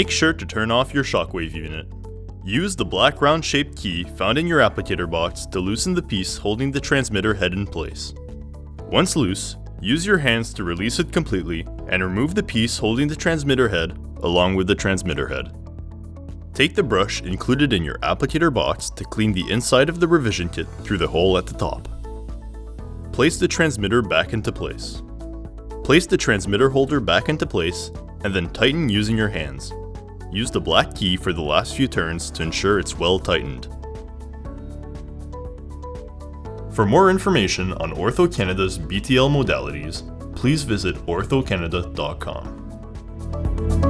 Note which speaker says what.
Speaker 1: Make sure to turn off your shockwave unit. Use the black round shaped key found in your applicator box to loosen the piece holding the transmitter head in place. Once loose, use your hands to release it completely and remove the piece holding the transmitter head along with the transmitter head. Take the brush included in your applicator box to clean the inside of the revision kit through the hole at the top. Place the transmitter back into place. Place the transmitter holder back into place and then tighten using your hands. Use the black key for the last few turns to ensure it's well tightened. For more information on Ortho Canada's BTL modalities, please visit orthocanada.com.